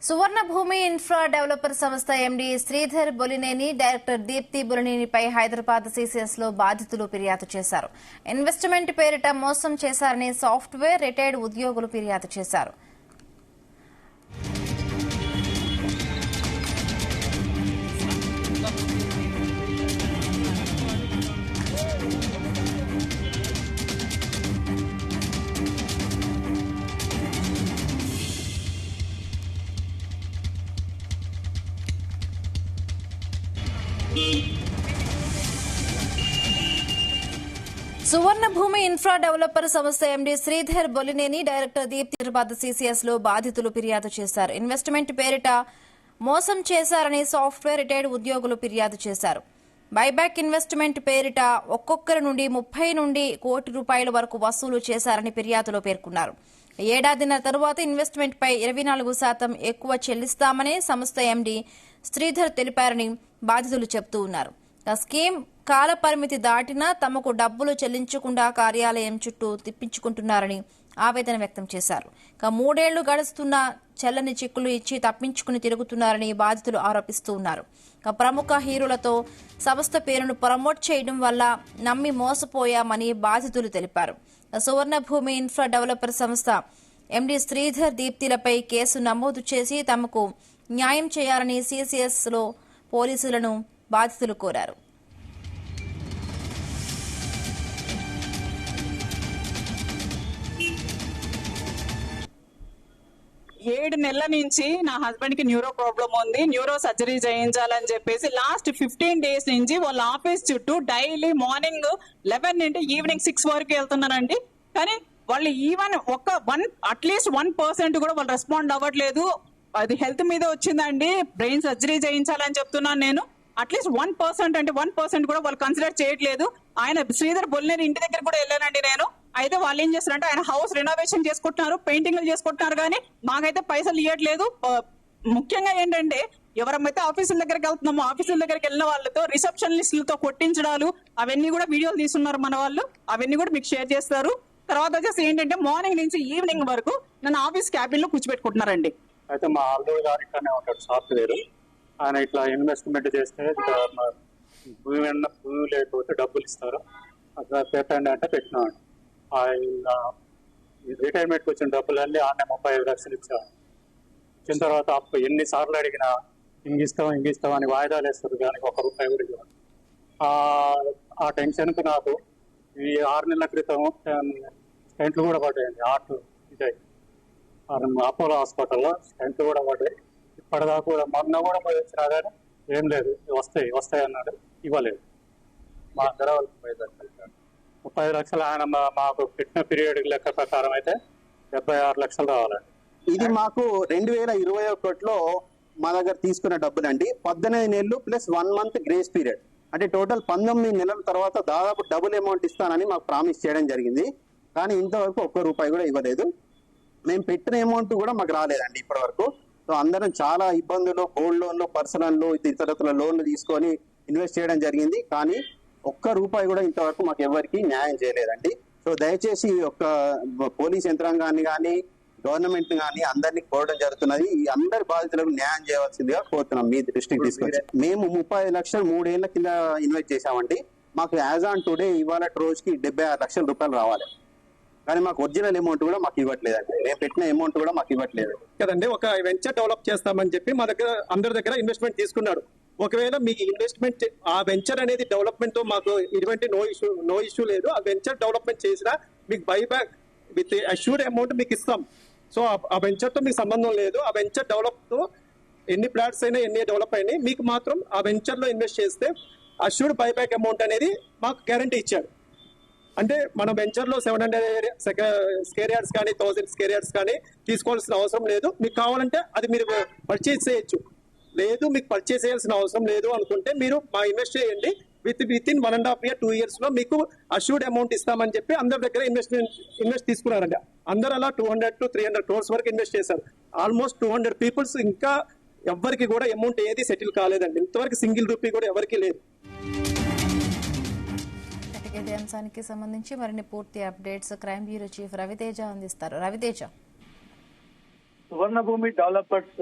సువర్ణ భూమి infra developer సంస్థ MD Sridhar Bollineni, director Deepti బొలినేనిపై హైదరాబాద్ సీసీఎస్ లో బాధితులు ఫిర్యాదు చేశారు. ఇన్వెస్ట్మెంట్ పేరిట మోసం చేశారని సాఫ్ట్వేర్ రిటైర్డ్ ఉద్యోగులు ఫిర్యాదు చేశారు. సువర్ణ భూమి ఇన్ఫ్రా డెవలపర్ సంస్థ MD Sridhar Bollineni, director Deepti Hyderabad CCS లో బాధితులు ఫిర్యాదు చేశారు. ఇన్వెస్ట్మెంట్ పేరిట మోసం చేశారని సాఫ్ట్వేర్ రిటైర్డ్ ఉద్యోగులు ఫిర్యాదు చేశారు. బైబ్యాక్ ఇన్వెస్ట్మెంట్ పేరిట ఒక్కొక్కరి నుండి 30 నుండి కోటి రూపాయల వరకు వసూలు చేశారని ఫిర్యాదులో పేర్కొన్నారు. ఏడాదిన్నర తరువాత ఇన్వెస్ట్మెంట్ పై 24% ఎక్కువ చెల్లిస్తామని సంస్థ ఎండీ శ్రీధర్ తెలిపారని బాధితులు చెబుతూ ఉన్నారు. స్కీమ్ కాల పరిమితి దాటినా తమకు డబ్బులు చెల్లించకుండా కార్యాలయం చుట్టూ తిప్పించుకుంటున్నారని ఆవేదన వ్యక్తం చేశారు. 3 ఏళ్లు గడుస్తున్నా చెల్లని చెక్కులు ఇచ్చి తప్పించుకుని తిరుగుతున్నారని బాధితులు ఆరోపిస్తూ ఉన్నారు. ప్రముఖ హీరోలతో సంస్థ పేరును ప్రమోట్ చేయడం వల్ల నమ్మి మోసపోయామని బాధితులు తెలిపారు. సువర్ణ భూమి ఇన్ఫ్రా డెవలపర్ సంస్థ ఎండీ శ్రీధర్ దీప్తిలపై కేసు నమోదు చేసి తమకు న్యాయం చేయాలని సీసీఎస్ లో పోలీసులను బాధితులు కోరారు. 7 నెలల నుంచి నా హస్బెండ్ కి న్యూరో ప్రాబ్లం ఉంది, న్యూరో సర్జరీ చేయించాలని చెప్పేసి లాస్ట్ 15 డేస్ నుంచి వాళ్ళ ఆఫీస్ చుట్టూ డైలీ మార్నింగ్ 11 నుండి ఈవినింగ్ 6 వరకు వెళ్తున్నానండి. కానీ వాళ్ళు ఈవెన్ అట్లీస్ట్ 1% కూడా వాళ్ళు రెస్పాండ్ అవ్వట్లేదు. అది హెల్త్ మీద వచ్చిందండి, బ్రెయిన్ సర్జరీ చేయించాలని చెప్తున్నాను నేను. అట్లీస్ట్ 1% అంటే 1% కూడా వాళ్ళు కన్సిడర్ చేయట్లేదు. ఆయన శ్రీధర్ బొలినేని ఇంటి దగ్గర కూడా వెళ్ళానండి నేను. అయితే వాళ్ళు ఏం చేస్తారంటే ఆయన హౌస్ రెనోవేషన్ చేసుకుంటున్నారు, పెయింటింగ్లు చేసుకుంటున్నారు, కానీ మాకైతే పైసలు ఇవ్వట్లేదు. ముఖ్యంగా ఏంటంటే ఎవరైతే ఆఫీసుల దగ్గరికి వెళ్తున్నామో ఆఫీసుల దగ్గరికి వెళ్ళిన వాళ్ళతో రిసెప్షనిస్టులతో కొట్టించడాలు అవన్నీ కూడా వీడియోలు తీస్తున్నారు మన వాళ్ళు. అవన్నీ కూడా మీకు షేర్ చేస్తారు. తర్వాత వచ్చేసి ఏంటంటే మార్నింగ్ నుంచి ఈవినింగ్ వరకు నన్ను ఆఫీస్ క్యాబిన్ లో కూర్చోబెట్టుకుంటున్నారండి. అయితే మా అల్లుడు గారు ఇట్లానే ఉంటాడు సాఫ్ట్వేర్. ఆయన ఇట్లా ఇన్వెస్ట్మెంట్ చేస్తే భూమి లేకపోతే డబ్బులు ఇస్తారు, అట్లా పెట్టండి అంటే పెట్టినాడు. రిటైర్మెంట్కి వచ్చిన డబ్బులన్నీ ఆయన 35 లక్షలు ఇచ్చారు. ఇచ్చిన తర్వాత ఎన్నిసార్లు అడిగినా ఇంగిస్తాం అని వాయిదాలు వేస్తారు, కానీ ₹1 కూడా ఇవ్వరు. ఆ టెన్షన్కి నాకు ఈ 6 నెలల క్రితం టెంట్లు కూడా పడ్డాయండి. ఇదే అపోలో హాస్పిటల్లో టెంట్లు కూడా పడ్డాయి. ఇప్పటిదాకా కూడా మొన్న కూడా వచ్చినా కానీ ఏం లేదు, వస్తాయి అన్నాడు, ఇవ్వలేదు. మా ధర 35 లక్షలు ఆయన మాకు పెట్టిన పీరియడ్ లెక్క ప్రకారం అయితే 76 లక్షలు రావాలండి. ఇది మాకు 2021లో మా దగ్గర తీసుకున్న డబ్బులండి. 18 నెలలు ప్లస్ 1 మంత్ గ్రేస్ పీరియడ్, అంటే టోటల్ 19 నెలల తర్వాత దాదాపు డబుల్ అమౌంట్ ఇస్తానని మాకు ప్రామిస్ చేయడం జరిగింది. కానీ ఇంతవరకు ₹1 కూడా ఇవ్వలేదు. మేము పెట్టిన అమౌంట్ కూడా మాకు రాలేదండి ఇప్పటి వరకు. సో అందరం చాలా ఇబ్బందులు, గోల్డ్ లోన్లు, పర్సనల్ ఇతరత్ర లోన్లు తీసుకొని ఇన్వెస్ట్ చేయడం జరిగింది. కానీ ₹1 కూడా ఇంతవరకు మాకు ఎవరికి న్యాయం చేయలేదండి. సో దయచేసి పోలీస్ యంత్రాంగాన్ని కానీ గవర్నమెంట్ కానీ అందరినీ కోరడం జరుగుతున్నది. ఈ అందరి బాధితులకు న్యాయం చేయవలసిందిగా కోరుతున్నాం మీ దృష్టికి తీసుకొచ్చి. మేము 35 లక్షలు 3 ఏళ్ల కింద ఇన్వెస్ట్ చేశామండి. మాకు యాజ్ ఆన్ టుడే ఇవాళ రోజుకి ₹76 లక్షలు రావాలి. కానీ మాకు ఒరిజినల్ అమౌంట్ కూడా మాకు ఇవ్వట్లేదండి. మేము పెట్టిన అమౌంట్ కూడా మాకు ఇవ్వట్లేదు కదండి. ఒక వెంచర్ డెవలప్ చేస్తామని చెప్పి మా దగ్గర అందరి దగ్గర ఇన్వెస్ట్మెంట్ తీసుకున్నాడు. ఒకవేళ మీకు ఇన్వెస్ట్మెంట్ ఆ వెంచర్ అనేది డెవలప్మెంట్ తో మాకు ఎటువంటి నో ఇష్యూ లేదు. ఆ వెంచర్ డెవలప్మెంట్ చేసినా మీకు బైబ్యాక్ విత్ అష్యూర్డ్ అమౌంట్ మీకు ఇస్తాం. సో ఆ వెంచర్ తో మీకు సంబంధం లేదు. ఆ వెంచర్ డెవలప్ తో ఎన్ని ప్లాట్స్ అయినా ఎన్ని డెవలప్ అయినాయి, మీకు మాత్రం ఆ వెంచర్ లో ఇన్వెస్ట్ చేస్తే అష్యూర్డ్ బైబ్యాక్ అమౌంట్ అనేది మాకు గ్యారంటీ ఇచ్చాడు. అంటే మన వెంచర్ లో 700 స్క్వేర్ యార్డ్స్ కానీ 1000 స్క్వేర్ యార్డ్స్ కానీ తీసుకోవాల్సిన అవసరం లేదు. మీకు కావాలంటే అది మీరు పర్చేజ్ చేయొచ్చు. లేదు మీకు పర్చేజ్ చేయాల్సిన అవసరం లేదు అనుకుంటే మీరు మా ఇన్వెస్ట్ చేయండి. విత్ ఇన్ 1.5 year 2 years లో మీకు అష్యూర్డ్ అమౌంట్ ఇస్తామని చెప్పి అందరి దగ్గర ఇన్వెస్ట్ తీసుకున్నారండి. అందరు అలా 200 to 300 crores వరకు ఇన్వెస్ట్ చేశారు. ఆల్మోస్ట్ 200 పీపుల్స్ ఇంకా ఎవరికి కూడా అమౌంట్ ఏది సెటిల్ కాలేదండి. ఇంతవరకు ₹1 కూడా ఎవరికి లేదు. ఇదే అంశానికి సంబంధించి మరిన్ని పూర్తి updates crime bureau chief Raviteja అందిస్తారు. రవితేజ. సువర్ణ భూమి డెవలపర్స్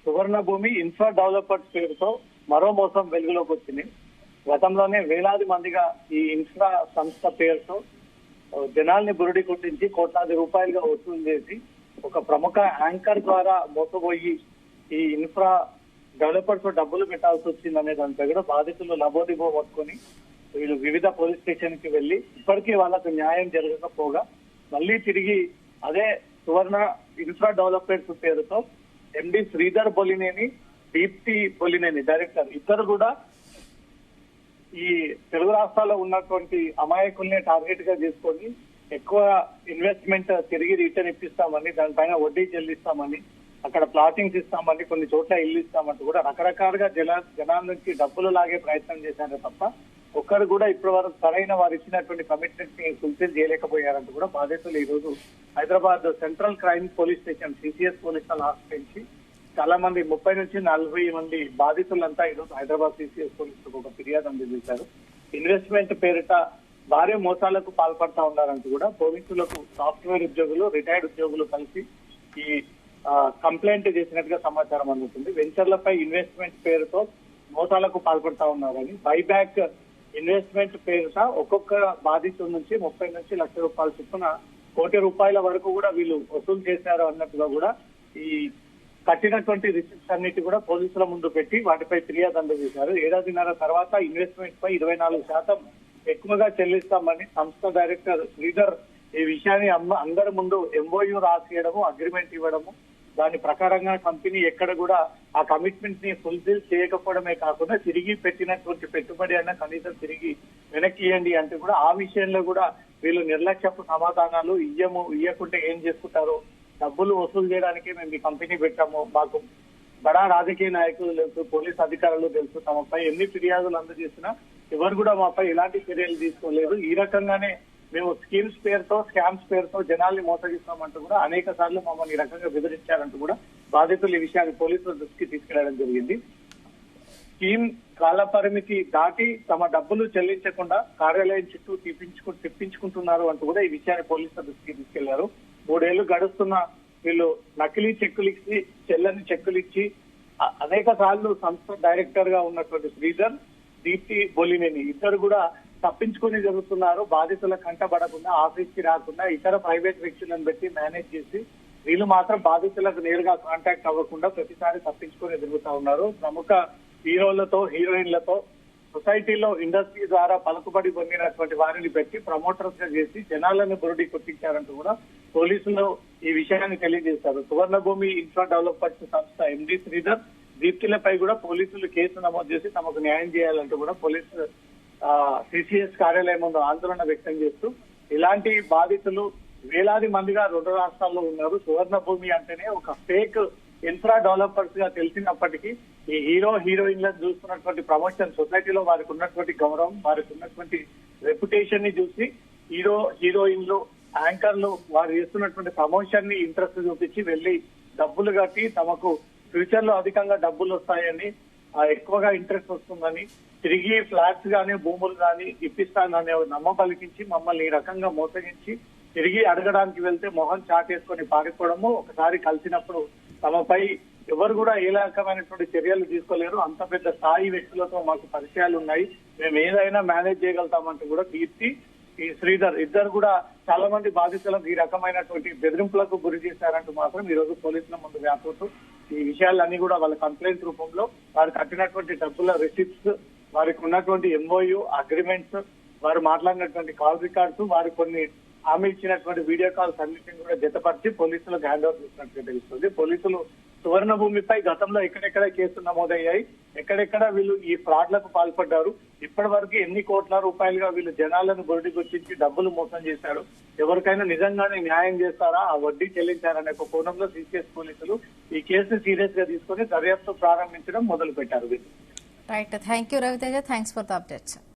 సువర్ణ భూమి ఇన్ఫ్రా డెవలపర్స్ పేరుతో మరో మోసం వెలుగులోకి వచ్చింది. గతంలోనే వేలాది మందిగా ఈ ఇన్ఫ్రా సంస్థ పేరుతో జనాల్ని బురుడి కొట్టించి కోట్లాది రూపాయలుగా వసూలు చేసి ఒక ప్రముఖ యాంకర్ ద్వారా మోసపోయి ఈ ఇన్ఫ్రా డెవలపర్స్ డబ్బులు పెట్టాల్సి వచ్చిందనే దానిపై కూడా బాధితులు లబోదిబో పట్టుకొని వీళ్ళు వివిధ పోలీస్ స్టేషన్ కి వెళ్లి ఇప్పటికీ వాళ్ళకు న్యాయం జరగకపోగా మళ్ళీ తిరిగి అదే సువర్ణ ఇన్ఫ్రా డెవలపర్స్ పేరుతో ఎండి శ్రీధర్ బొలినేని, దీప్తి బొలినేని డైరెక్టర్ ఇద్దరు కూడా ఈ తెలుగు రాష్ట్రాల్లో ఉన్నటువంటి అమాయకుల్ని టార్గెట్ గా చేసుకొని ఎక్కువ ఇన్వెస్ట్మెంట్ తిరిగి రిటర్న్ ఇప్పిస్తామని, దానిపైన వడ్డీ చెల్లిస్తామని, అక్కడ ప్లాటింగ్స్ ఇస్తామని, కొన్ని చోట్ల ఇల్లు ఇస్తామంటూ కూడా రకరకాలుగా జనాల నుంచి డబ్బులు లాగే ప్రయత్నం చేశారే తప్ప ఒక్కరు కూడా ఇప్పటి వరకు సరైన వారు ఇచ్చినటువంటి కమిట్మెంట్ ని ఫుల్ఫిల్ చేయలేకపోయారంటూ కూడా బాధితులు ఈ రోజు Hyderabad central crime police station CCS పోలీసులను ఆశ్రయించి చాలా మంది 30 నుంచి 40 మంది బాధితులంతా ఈ రోజు హైదరాబాద్ సిసిఎస్ పోలీసులకు ఒక ఫిర్యాదు అందజేశారు. ఇన్వెస్ట్మెంట్ పేరిట భారీ మోసాలకు పాల్పడతా ఉన్నారంటూ కూడా పోలీసులకు సాఫ్ట్వేర్ ఉద్యోగులు, రిటైర్డ్ ఉద్యోగులు కలిసి ఈ కంప్లైంట్ చేసినట్టుగా సమాచారం అందుతుంది. వెంచర్లపై ఇన్వెస్ట్మెంట్ పేరుతో మోసాలకు పాల్పడతా ఉన్నారని, బైబ్యాక్ ఇన్వెస్ట్మెంట్ పేరుట ఒక్కొక్క బాధితుల నుంచి 30 నుంచి లక్ష రూపాయల చొప్పున ₹1,00,00,000 వరకు కూడా వీళ్ళు వసూలు చేశారు అన్నట్టుగా కూడా ఈ కట్టినటువంటి రిసిప్ట్స్ అన్నిటి కూడా పోలీసుల ముందు పెట్టి వాటిపై ఫిర్యాదు అందజేశారు. ఏడాదిన్నర తర్వాత ఇన్వెస్ట్మెంట్ పై 24% ఎక్కువగా చెల్లిస్తామని సంస్థ డైరెక్టర్ శ్రీధర్ ఈ విషయాన్ని అందరి ముందు ఎంఓయూ రాసియడము, అగ్రిమెంట్ ఇవ్వడము, దాని ప్రకారంగా కంపెనీ ఎక్కడ కూడా ఆ కమిట్మెంట్ ని ఫుల్ఫిల్ చేయకపోవడమే కాకుండా తిరిగి పెట్టినటువంటి పెట్టుబడి అన్న కనీసం తిరిగి వెనక్కి ఇవ్వండి అంటే కూడా ఆ విషయంలో కూడా వీళ్ళు నిర్లక్ష్యపు సమాధానాలు ఇయ్యకుంటే ఏం చేసుకుంటారో, డబ్బులు వసూలు చేయడానికి మేము ఈ కంపెనీ పెట్టాము, మాకు బడా రాజకీయ నాయకులు తెలుసు, పోలీస్ అధికారులు తెలుసు, తమపై ఎన్ని ఫిర్యాదులు అందజేసినా ఎవరు కూడా మాపై ఎలాంటి చర్యలు తీసుకోలేదు. ఈ రకంగానే మేము స్కీమ్స్ పేరుతో, స్కామ్స్ పేరుతో జనాల్ని మోసగిస్తామంటూ కూడా అనేక సార్లు మమ్మల్ని ఈ రకంగా బెదిరించారంటూ కూడా బాధితులు ఈ విషయాన్ని పోలీసుల దృష్టికి తీసుకెళ్లడం జరిగింది. స్కీమ్ కాల పరిమితి దాటి తమ డబ్బులు చెల్లించకుండా కార్యాలయం చుట్టూ తిప్పించుకుంటున్నారు అంటూ కూడా ఈ విషయాన్ని పోలీసుల దృష్టికి తీసుకెళ్లారు. 3 ఏళ్లు గడుస్తున్న వీళ్ళు నకిలీ చెక్కులు ఇచ్చి, చెల్లని చెక్కులు ఇచ్చి అనేక సార్లు సంస్థ డైరెక్టర్ గా ఉన్నటువంటి శ్రీధర్, దీప్తి బొలినేని ఇద్దరు కూడా తప్పించుకొని జరుగుతున్నారు. బాధితుల కంటబడకుండా, ఆఫీస్ కి రాకుండా ఇతర ప్రైవేట్ వ్యక్తులను పెట్టి మేనేజ్ చేసి వీళ్ళు మాత్రం బాధితులకు నేరుగా కాంటాక్ట్ అవ్వకుండా ప్రతిసారి తప్పించుకొని తిరుగుతా ఉన్నారు. ప్రముఖ హీరోలతో, హీరోయిన్లతో సొసైటీలో ఇండస్ట్రీ ద్వారా పలుకుబడి పొందినటువంటి వారిని పెట్టి ప్రమోటర్స్ గా చేసి జనాలను బురుడి కొట్టించారంటూ కూడా పోలీసులు ఈ విషయాన్ని తెలియజేశారు. సువర్ణభూమి ఇన్ఫ్రా డెవలపర్స్ సంస్థ ఎండి శ్రీధర్, దీప్తిలపై కూడా పోలీసులు కేసు నమోదు చేసి తమకు న్యాయం చేయాలంటూ కూడా పోలీసు సిసిఎస్ కార్యాలయం ముందు ఆందోళన వ్యక్తం చేస్తూ ఇలాంటి బాధితులు వేలాది మందిగా 2 రాష్ట్రాల్లో ఉన్నారు. సువర్ణ భూమి అంటేనే ఒక ఫేక్ ఇన్ఫ్రా డెవలపర్స్ గా తెలిసినప్పటికీ ఈ హీరోయిన్లను చూస్తున్నటువంటి ప్రమోషన్, సొసైటీలో వారికి ఉన్నటువంటి గౌరవం, వారికి ఉన్నటువంటి రెప్యుటేషన్ ని చూసి హీరోయిన్లు, యాంకర్లు వారు చేస్తున్నటువంటి ప్రమోషన్ ని ఇంట్రెస్ట్ చూపించి వెళ్లి డబ్బులు కట్టి తమకు ఫ్యూచర్ లో అధికంగా డబ్బులు వస్తాయని, ఎక్కువగా ఇంట్రెస్ట్ వస్తుందని, తిరిగి ఫ్లాట్స్ గానీ భూములు గానీ ఇప్పిస్తానని నమ్మ పలికించి మమ్మల్ని ఈ రకంగా మోసగించి తిరిగి అడగడానికి వెళ్తే మొహం చాటేసుకొని పారిపోవడము, ఒకసారి కలిసినప్పుడు తమపై ఎవరు కూడా ఏ రకమైనటువంటి చర్యలు తీసుకోలేరు, అంత పెద్ద స్థాయి వ్యక్తులతో మాకు పరిచయాలు ఉన్నాయి, మేము ఏదైనా మేనేజ్ చేయగలుగుతామంటూ కూడా దీప్తి, ఈ శ్రీధర్ ఇద్దరు కూడా చాలా మంది బాధితులకు ఈ రకమైనటువంటి బెదిరింపులకు గురి చేశారంటూ మాత్రం ఈ రోజు పోలీసుల ముందు వ్యాపుతూ ఈ విషయాలన్నీ కూడా వాళ్ళ కంప్లైంట్ రూపంలో వారు కట్టినటువంటి డబ్బుల రిసిప్ట్స్, వారికి ఉన్నటువంటి ఎంఓయూ అగ్రిమెంట్స్, వారు మాట్లాడినటువంటి కాల్ రికార్డ్స్, వారు కొన్ని హామీ ఇచ్చినటువంటి వీడియో కాల్స్ అన్నింటినీ కూడా జతపరిచి పోలీసులకు హ్యాండ్ ఓవర్ చేసినట్టుగా తెలుస్తుంది. పోలీసులు సువర్ణ భూమిపై గతంలో ఎక్కడెక్కడ కేసులు నమోదయ్యాయి, ఎక్కడెక్కడ వీళ్ళు ఈ ఫ్రాడ్లకు పాల్పడ్డారు, ఇప్పటి వరకు ఎన్ని కోట్ల రూపాయలుగా వీళ్ళు జనాలను బొరిడి గుర్తించి డబ్బులు మోసం చేశారు, ఎవరికైనా నిజంగానే న్యాయం చేస్తారా, ఆ వడ్డీ చెల్లించారనే ఒక కోణంలో సిసిఎస్ పోలీసులు ఈ కేసును సీరియస్ గా తీసుకుని దర్యాప్తు ప్రారంభించడం మొదలు పెట్టారు. Right, thank you Raviteja, thanks for the updates.